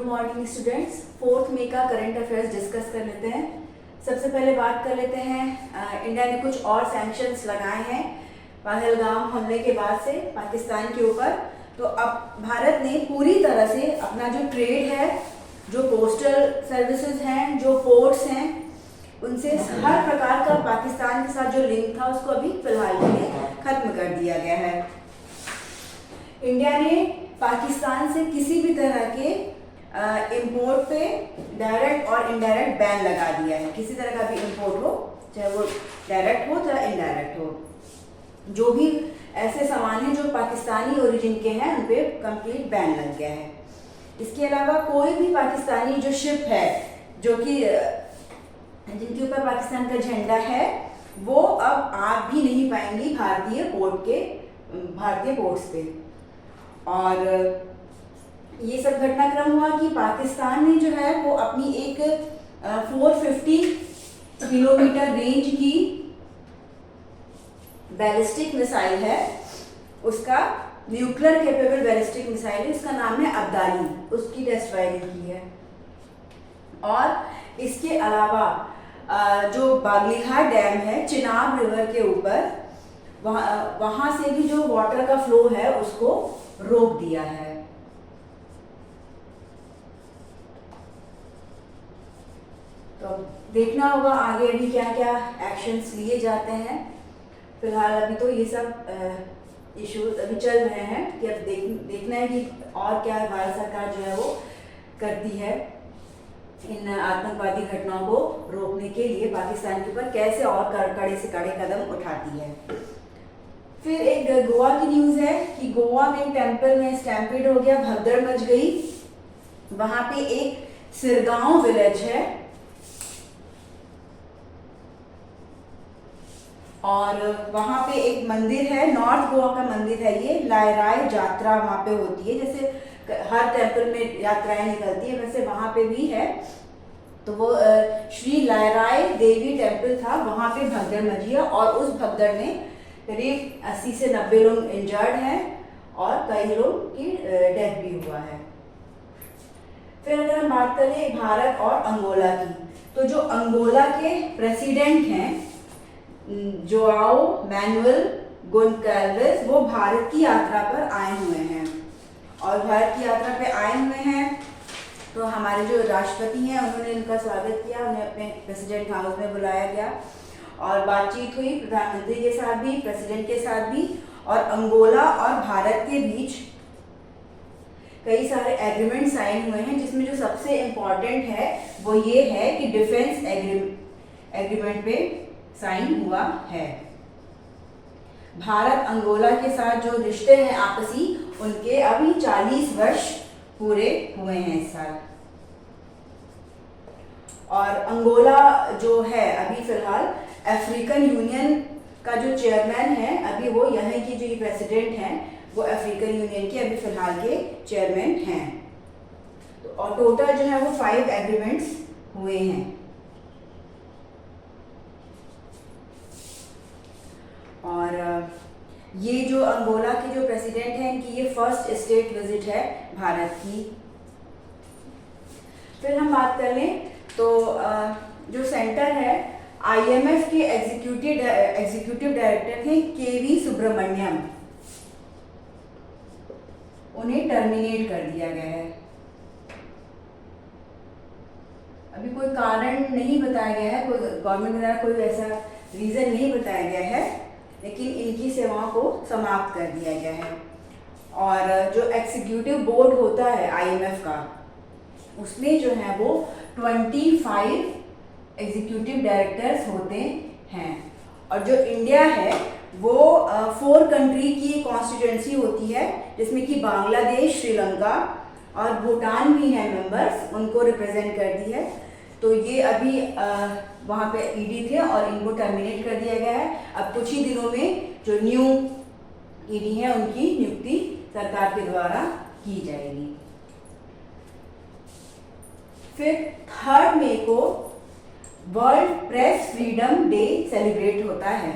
Morning students. 4 मई का current affairs discuss कर लेते हैं। सबसे पहले बात कर लेते हैं इंडिया ने कुछ और सैंक्शंस लगाए हैं पहलगाम हमले के बाद से पाकिस्तान के ऊपर। तो अब भारत ने पूरी तरह से अपना जो ट्रेड है, जो कोस्टल सर्विसेज हैं, जो पोर्ट्स हैं, उनसे हर प्रकार का पाकिस्तान के साथ जो लिंक था उसको अभी फिलहाल के लिए खत्म कर दिया गया है। इंडिया ने पाकिस्तान से किसी भी तरह के इंपोर्ट पे डायरेक्ट और इनडायरेक्ट बैन लगा दिया है। किसी तरह का भी इंपोर्ट हो, चाहे वो डायरेक्ट हो चाहे इनडायरेक्ट हो, जो भी ऐसे सामान हैं जो पाकिस्तानी ओरिजिन के हैं उन पे कंप्लीट बैन लग गया है। इसके अलावा कोई भी पाकिस्तानी जो शिप है जो कि जिनके ऊपर पाकिस्तान का झंडा है, वो अब आ भी नहीं पाएंगी भारतीय पोर्ट्स पे। और ये सब घटनाक्रम हुआ कि पाकिस्तान ने जो है वो अपनी एक 450 किलोमीटर रेंज की बैलिस्टिक मिसाइल है, उसका न्यूक्लियर कैपेबल बैलिस्टिक मिसाइल है, उसका नाम है अब्दाली, उसकी टेस्ट फायरिंग की है। और इसके अलावा जो बागलीघाट डैम है चिनाब रिवर के ऊपर, वहां से भी जो वाटर का फ्लो है उसको रोक दिया है। तो देखना होगा आगे अभी क्या क्या एक्शंस लिए जाते हैं। फिलहाल अभी तो ये सब इश्यूज अभी चल रहे हैं कि अब देखना है कि और क्या भारत सरकार जो है वो करती है इन आतंकवादी घटनाओं को रोकने के लिए, पाकिस्तान के ऊपर कैसे और कड़े से कड़े कदम उठाती है। फिर एक गोवा की न्यूज़ है कि गोवा में टेंपल में स्टैम्पेड हो गया, भगदड़ मच गई। वहां पे एक सिरगांव विलेज है और वहां पे एक मंदिर है, नॉर्थ गोवा का मंदिर है ये। लायराय यात्रा वहां पे होती है, जैसे हर टेंपल में यात्राएं निकलती है वैसे वहां पे भी है। तो वो श्री लायराय देवी टेंपल था, वहां पे भगदड़ मची है और उस भगदड़ में करीब 80 से 90 लोग इंजर्ड हैं और कई लोग की डेथ भी हुआ है। फिर अगर हम बात करें भारत और अंगोला की, तो जो अंगोला के प्रेसिडेंट हैं जोआओ मैनुअल गोन्साल्वेस, वो भारत की यात्रा पर आए हुए हैं। और भारत की यात्रा पे आए हुए हैं तो हमारे जो राष्ट्रपति हैं उन्होंने उनका स्वागत किया, उन्हें अपने प्रेसिडेंट हाउस में बुलाया गया और बातचीत हुई प्रधानमंत्री के साथ भी, प्रेसिडेंट के साथ भी। और अंगोला और भारत के बीच कई सारे एग्रीमेंट साइन हुए हैं, जिसमें जो सबसे इम्पोर्टेंट है वो ये है कि डिफेंस एग्रीमेंट पे साइन हुआ है। भारत अंगोला के साथ जो रिश्ते हैं आपसी, उनके अभी 40 वर्ष पूरे हुए हैं इस साल। और अंगोला जो है अभी फिलहाल अफ्रीकन यूनियन का जो चेयरमैन है, अभी वो यहाँ की जो प्रेसिडेंट हैं वो अफ्रीकन यूनियन के अभी फिलहाल के चेयरमैन हैं। तो और टोटल जो है वो 5 एग्रीमेंट्स हुए हैं। और ये जो अंगोला के जो प्रेसिडेंट हैं इनकी ये फर्स्ट स्टेट विजिट है भारत की। फिर हम बात कर लें तो जो सेंटर है IMF के एग्जीक्यूटिव डायरेक्टर थे KV सुब्रमण्यम, उन्हें टर्मिनेट कर दिया गया है। अभी कोई कारण नहीं बताया गया है, कोई गवर्नमेंट द्वारा कोई ऐसा रीजन नहीं बताया गया है, लेकिन इनकी सेवाओं को समाप्त कर दिया गया है। और जो एग्जीक्यूटिव बोर्ड होता है IMF का, उसमें जो है वो 25 एग्जीक्यूटिव डायरेक्टर्स होते हैं। और जो इंडिया है वो 4 कंट्री की कॉन्स्टिट्यूएंसी होती है, जिसमें कि बांग्लादेश, श्रीलंका और भूटान भी हैं मेंबर्स, उनको रिप्रेजेंट करती है। तो ये अभी वहाँ पे ED थे और इनको टर्मिनेट कर दिया गया है। अब कुछ ही दिनों में जो न्यू ED है उनकी नियुक्ति सरकार के द्वारा की जाएगी। फिर 3 मई को world press freedom day celebrate होता है।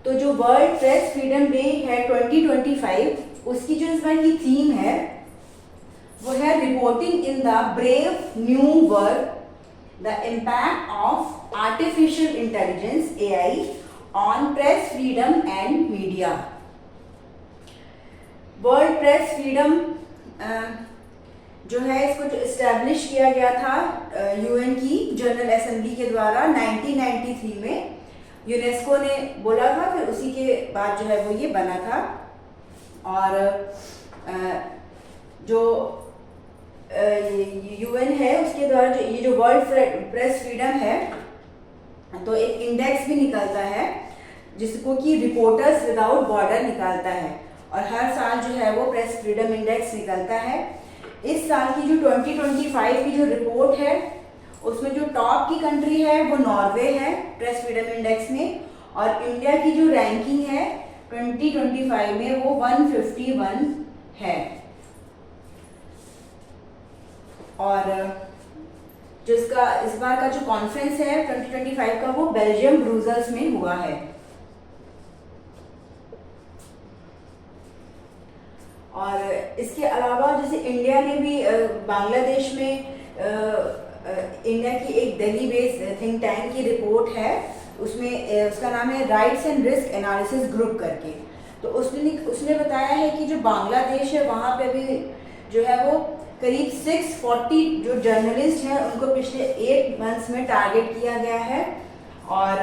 तो जो वर्ल्ड प्रेस फ्रीडम डे है 2025, उसकी जो इस बार की थीम है वो है reporting in the brave new world the impact of artificial intelligence AI on press freedom and media. World press freedom जो है इसको जो इस्टेब्लिश किया गया था UN की जनरल असेंबली के द्वारा 1993 में, यूनेस्को ने बोला था, फिर उसी के बाद जो है वो ये बना था। और जो UN है उसके द्वारा जो ये जो वर्ल्ड प्रेस फ्रीडम है, तो एक इंडेक्स भी निकलता है जिसको कि रिपोर्टर्स विदाउट बॉर्डर निकालता है, और हर साल जो है वो प्रेस फ्रीडम इंडेक्स निकलता है। इस साल की जो 2025 की जो रिपोर्ट है उसमें जो टॉप की कंट्री है वो नॉर्वे है प्रेस फ्रीडम इंडेक्स में, और इंडिया की जो रैंकिंग है 2025 में वो 151 है। और जिसका इस बार का जो कॉन्फ्रेंस है 2025 का वो बेल्जियम ब्रुसेल्स में हुआ है। और इसके अलावा जैसे इंडिया ने भी बांग्लादेश में इंडिया की एक दिल्ली बेस्ड थिंक टैंक की रिपोर्ट है, उसमें उसका नाम है rights and risk analysis group करके। तो उसने बताया है कि जो बांग्लादेश है वहाँ पे भी जो है वो करीब 640 जो जर्नलिस्ट हैं उनको पिछले 8 मंथ्स में टारगेट किया गया है। और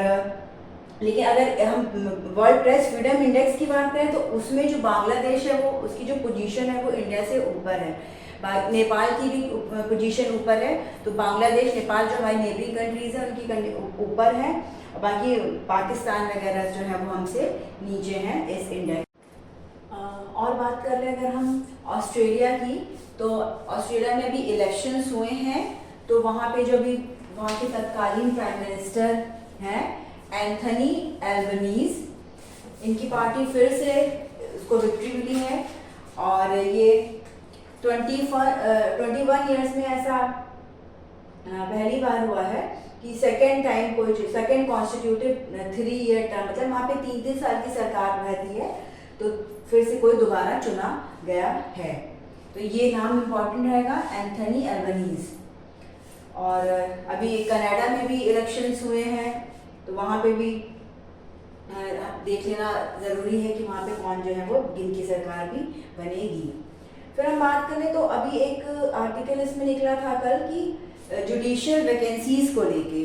लेकिन अगर हम वर्ल्ड प्रेस फ्रीडम इंडेक्स की बात करें तो उसमें जो बांग्लादेश है वो उसकी जो पोजीशन है वो इंडिया से ऊपर है। नेपाल की भी पोजीशन ऊपर है, तो बांग्लादेश नेपाल जो हमारी नेबरिंग कंट्रीज है उनकी ऊपर है, और बाकी पाकिस्तान वगैरह जो है वो हमसे नीचे हैं इस इंडेक्स। और बात कर लें अगर हम ऑस्ट्रेलिया की, तो ऑस्ट्रेलिया में भी इलेक्शंस हुए हैं, तो वहाँ पे जो भी वहाँ के तत्कालीन प्राइम मिनिस्टर हैं एंथनी एल्बनीज, इनकी पार्टी फिर से उसको विक्ट्री मिली है। और ये 21 ईयर्स में ऐसा पहली बार हुआ है कि सेकेंड टाइम कोई सेकेंड कॉन्स्टिट्यूटिव 3 ईयर टर्म, मतलब वहाँ पे 3-3 साल की सरकार रहती है, तो फिर से कोई दोबारा चुना गया है। तो ये नाम इम्पॉर्टेंट रहेगा, एंथनी एल्बनीज। और अभी कनाडा में भी इलेक्शंस हुए हैं, तो वहाँ पे भी देख लेना ज़रूरी है कि वहाँ पे कौन जो है वो जिनकी सरकार भी बनेगी। फिर हम बात करें तो अभी एक आर्टिकल इसमें निकला था कल कि जुडिशियल वैकेंसीज को लेके,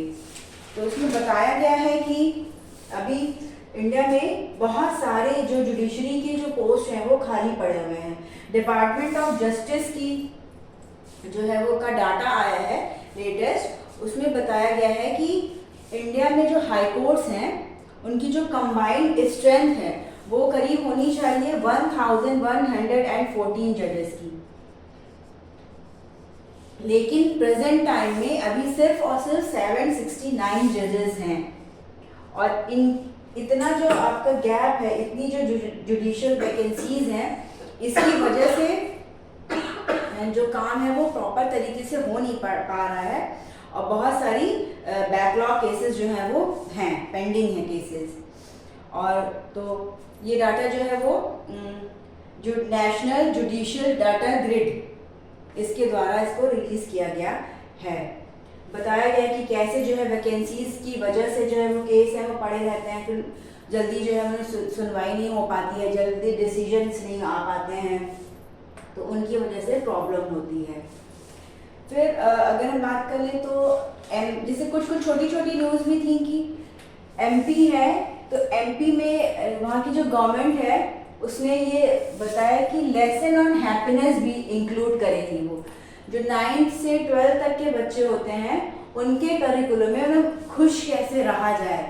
तो उसमें बताया गया है कि अभी इंडिया में बहुत सारे जो जुडिशरी के जो पोस्ट हैं वो खाली पड़े हुए हैं। डिपार्टमेंट ऑफ जस्टिस की जो है वो का डाटा आया है लेटेस्ट, उसमें बताया गया है कि इंडिया में जो हाई कोर्ट्स हैं उनकी जो कंबाइंड स्ट्रेंथ है वो करीब होनी चाहिए 1114 जजेस की, लेकिन प्रेजेंट टाइम में अभी सिर्फ और सिर्फ 769 जजेस हैं। और इतना जो आपका गैप है, इतनी जो जुडिशियल वैकेंसीज हैं, इसकी वजह से जो काम है वो प्रॉपर तरीके से हो नहीं पा रहा है, और बहुत सारी बैकलॉग केसेस जो हैं वो हैं, पेंडिंग हैं केसेस। और तो ये डाटा जो है वो जो नेशनल जुडिशियल डाटा ग्रिड इसके द्वारा इसको रिलीज किया गया है। बताया गया कि कैसे जो है वैकेंसीज की वजह से जो है वो केस है वो पड़े रहते हैं, फिर जल्दी जो है उन्हें सुनवाई नहीं हो पाती है, जल्दी डिसीजंस नहीं आ पाते हैं, तो उनकी वजह से प्रॉब्लम होती है। फिर अगर हम बात कर लें तो जैसे कुछ छोटी छोटी न्यूज़ भी थी कि MP है, तो MP में वहाँ की जो गवर्नमेंट है उसने ये बताया कि लेसन ऑन हैप्पीनेस भी इंक्लूड करेगी। वो जो 9th से 12th तक के बच्चे होते हैं उनके करिकुलम में उन्हें खुश कैसे रहा जाए।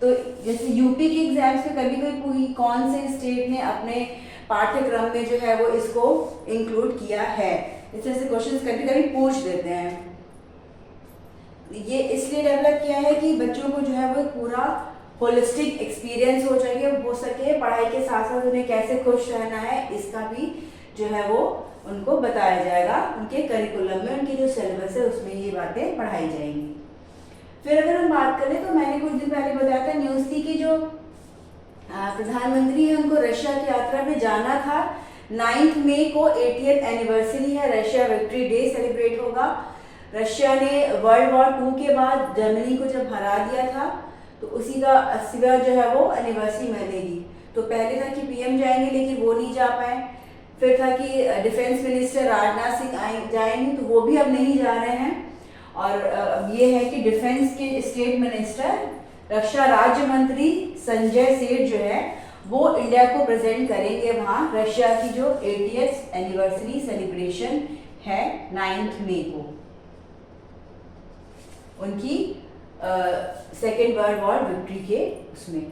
तो जैसे यूपी के एग्जाम्स में कभी कोई कौन से स्टेट ने अपने पाठ्यक्रम में जो है वो इसको इंक्लूड किया है, इस तरह से क्वेश्चंस कभी कभी पूछ देते हैं। ये इसलिए डेवलप किया है कि बच्चों को जो है वो पूरा होलिस्टिक एक्सपीरियंस हो सके, पढ़ाई के साथ साथ उन्हें कैसे खुश रहना है इसका भी जो है वो उनको बताया जाएगा। उनके करिकुलम में उनकी जो सिलेबस है उसमें ये बातें पढ़ाई जाएंगी। फिर अगर हम बात करें तो मैंने कुछ दिन पहले बताया था न्यूज़ थी कि जो प्रधानमंत्री है उनको रशिया की यात्रा पे जाना था, 9 मई को 80th एनिवर्सरी है, रशिया विक्ट्री डे सेलिब्रेट होगा। रशिया ने वर्ल्ड वॉर 2 के बाद जर्मनी को जब हरा दिया था तो उसी का 80वां जो है वो एनिवर्सरी मनेगी। तो पहले था कि पीएम जाएंगे लेकिन वो नहीं जा पाए, फिर था कि डिफेंस मिनिस्टर राजनाथ सिंह जाएंगे तो वो भी अब नहीं जा रहे हैं। और अब ये है कि डिफेंस के स्टेट मिनिस्टर, रक्षा राज्य मंत्री संजय सेठ जो है वो इंडिया को प्रेजेंट करेंगे वहाँ रशिया की जो 80th एनिवर्सरी सेलिब्रेशन है 9 मई को, उनकी सेकेंड वर्ल्ड वॉर विक्ट्री के उसमें।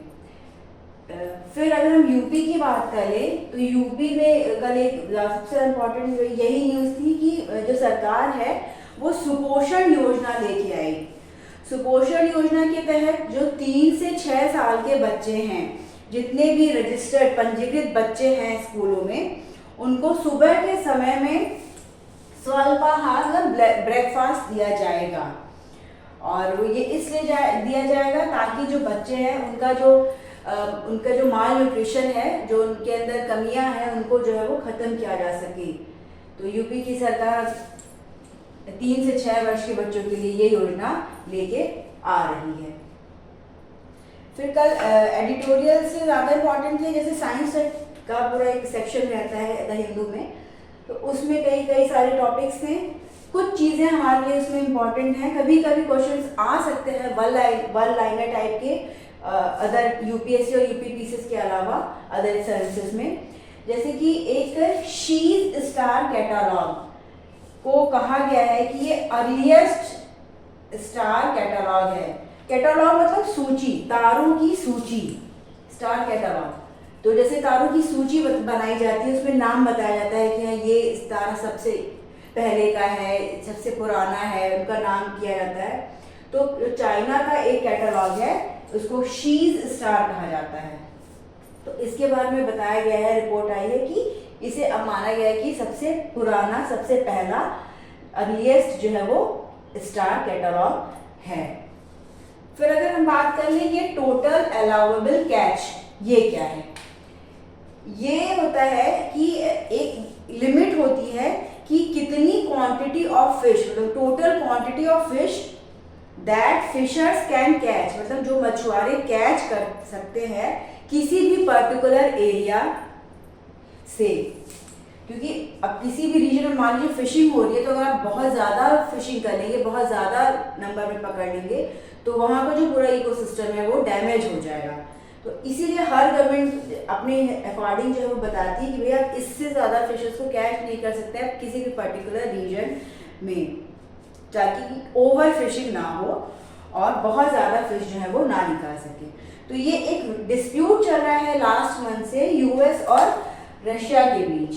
फिर अगर हम यूपी की बात करें तो यूपी में कल एक सबसे इम्पोर्टेंट यही न्यूज़ थी कि जो सरकार है वो सुपोषण योजना लेके आई। सुपोषण योजना के तहत जो 3 से 6 साल के बच्चे हैं, जितने भी रजिस्टर्ड पंजीकृत बच्चे हैं स्कूलों में, उनको सुबह के समय में स्वल्पाहार मतलब ब्रेकफास्ट दिया जाएगा। और ये इसलिए दिया जाएगा ताकि जो बच्चे हैं उनका जो माल न्यूट्रिशन है, जो उनके अंदर कमियां हैं, उनको जो है वो ख़त्म किया जा सके। तो यूपी की सरकार 3 से 6 वर्ष के बच्चों के लिए ये योजना लेके आ रही है। फिर कल एडिटोरियल से ज़्यादा इम्पॉर्टेंट थे, जैसे साइंस का पूरा एक सेक्शन रहता है द हिंदू में, तो उसमें कई सारे टॉपिक्स थे। कुछ चीज़ें हमारे लिए उसमें इम्पॉर्टेंट हैं, कभी कभी क्वेश्चंस आ सकते हैं वन लाइनर टाइप के अदर यूपीएससी और यूपीपीसीएस के अलावा अदर सर्विसेज में। जैसे कि एक शीज स्टार कैटालॉग को कहा गया है कि ये अर्लीस्ट स्टार कैटालॉग है। कैटालॉग मतलब सूची, तारों की सूची, स्टार कैटालॉग। तो जैसे तारों की सूची बनाई जाती है, उसमें नाम बताया जाता है कि ये तारा सबसे पहले का है, सबसे पुराना है, उनका नाम किया जाता है। तो चाइना का एक कैटालॉग है, उसको शीज स्टार कहा जाता है। तो इसके बारे में बताया गया है, रिपोर्ट आई है कि इसे अब माना गया है कि सबसे पुराना, सबसे पहला अर्लीस्ट जो है वो स्टार कैटालॉग है। फिर अगर हम बात कर लें ये टोटल अलाउएबल कैच, ये क्या है? ये होता है कि एक लिमिट होती है कि कितनी क्वांटिटी ऑफ फिश, मतलब total quantity of fish that fishers can catch, मतलब जो मछुआरे कैच कर सकते हैं किसी भी पर्टिकुलर एरिया से। क्योंकि अब किसी भी रीजन में मान लीजिए फिशिंग हो रही है, तो अगर आप बहुत ज़्यादा फिशिंग करेंगे, बहुत ज़्यादा नंबर में पकड़ लेंगे, तो वहाँ का जो पूरा इकोसिस्टम है वो डैमेज हो जाएगा। तो इसीलिए हर गवर्नमेंट अपने अकॉर्डिंग जो है वो बताती है कि भैया आप इससे ज़्यादा फिशेस को कैच नहीं कर सकते आप किसी भी पर्टिकुलर रीजन में, ताकि ओवर फिशिंग ना हो और बहुत ज़्यादा फिश जो है वो ना निकाल सके। तो ये एक डिस्प्यूट चल रहा है लास्ट मंथ से यूएस और रशिया के बीच।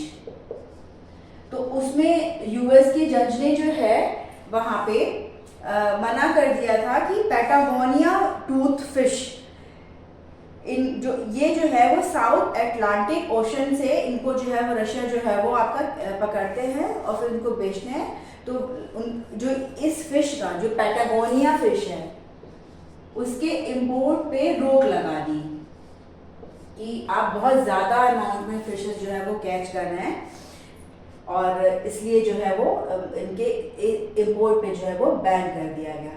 तो उसमें यूएस के जज ने जो है वहाँ पे मना कर दिया था कि पैटागोनिया टूथ फिश, इन ये जो है वो साउथ अटलांटिक ओशन से इनको जो है वो रशिया जो है वो आपका पकड़ते हैं और फिर इनको बेचते हैं। तो जो इस फिश का, जो पैटागोनिया फिश है, उसके इंपोर्ट पे रोक लगा दी कि आप बहुत ज़्यादा अमाउंट में फिशेस जो है वो कैच कर रहे हैं, और इसलिए जो है वो इनके इंपोर्ट पे जो है वो बैन कर दिया गया।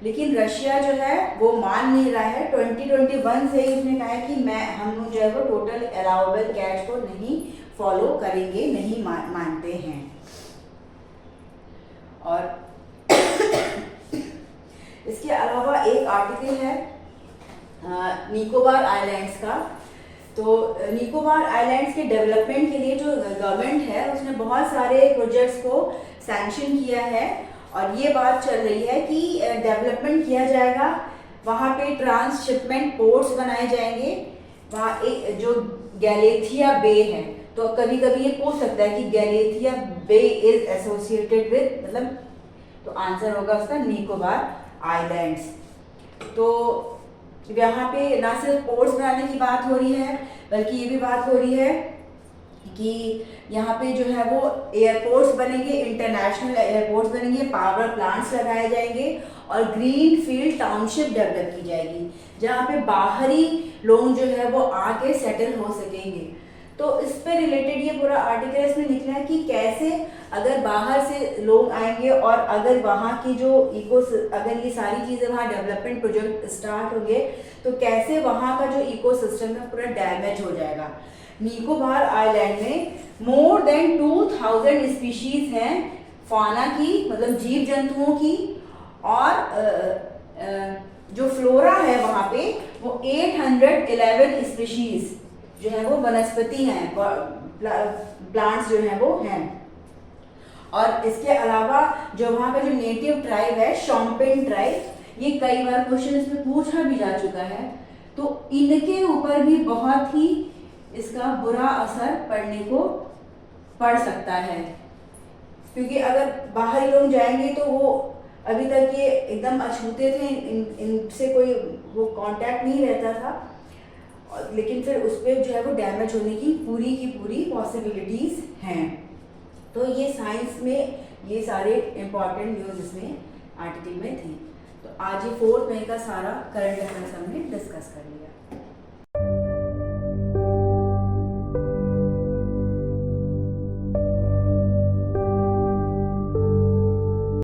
लेकिन रशिया जो है वो मान नहीं रहा है। 2021 से ही उसने कहा है कि हम लोग जो है वो टोटल अलाउएबल कैच को नहीं फॉलो करेंगे, नहीं मानते हैं। और इसके अलावा एक आर्टिकल है निकोबार आइलैंड्स का। तो निकोबार आइलैंड्स के डेवलपमेंट के लिए जो गवर्नमेंट है उसने बहुत सारे प्रोजेक्ट्स को सैंक्शन किया है, और ये बात चल रही है कि डेवलपमेंट किया जाएगा। वहाँ पे ट्रांसशिपमेंट पोर्ट्स बनाए जाएंगे। वहाँ एक जो गैलेथिया बे है, तो कभी कभी ये पूछ सकता है कि गैलेथिया बे इज एसोसिएटेड विद, मतलब तो आंसर होगा उसका निकोबार आइलैंड्स। तो यहाँ पे ना सिर्फ पोर्ट्स बनाने की बात हो रही है, बल्कि ये भी बात हो रही है कि यहाँ पे जो है वो एयरपोर्ट्स बनेंगे, इंटरनेशनल एयरपोर्ट्स बनेंगे, पावर प्लांट्स लगाए जाएंगे और ग्रीन फील्ड टाउनशिप डेवलप की जाएगी, जहाँ पे बाहरी लोग जो है वो आके सेटल हो सकेंगे। तो इस पे रिलेटेड ये पूरा आर्टिकल इसमें निकला है कि कैसे अगर बाहर से लोग आएंगे और अगर वहाँ की जो अगर ये सारी चीज़ें वहाँ डेवलपमेंट प्रोजेक्ट स्टार्ट होंगे तो कैसे वहाँ का जो इकोसिस्टम है पूरा डैमेज हो जाएगा। निकोबार आइलैंड में मोर देन 2000 स्पीशीज हैं फाना की, मतलब जीव जंतुओं की, और जो फ्लोरा है वहाँ पे वो 811 स्पीशीज जो है वो वनस्पति हैं, प्लांट्स जो हैं वो हैं। और इसके अलावा जो वहाँ का जो नेटिव ट्राइब है शॉम्पेन ट्राइब, ये कई बार क्वेश्चन इसमें पूछा भी जा चुका है, तो इनके ऊपर भी बहुत ही इसका बुरा असर पड़ सकता है, क्योंकि अगर बाहरी लोग जाएंगे तो वो अभी तक ये एकदम अछूते थे, इनसे कोई वो कांटेक्ट नहीं रहता था, लेकिन फिर उस पर जो है वो डैमेज होने की पूरी पॉसिबिलिटीज़ हैं। तो ये साइंस में ये सारे इम्पॉर्टेंट न्यूज़ इसमें आर्टिकल में थी। तो आज ये 4 मई का सारा करंट अफेयर्स हमने डिस्कस कर लिया।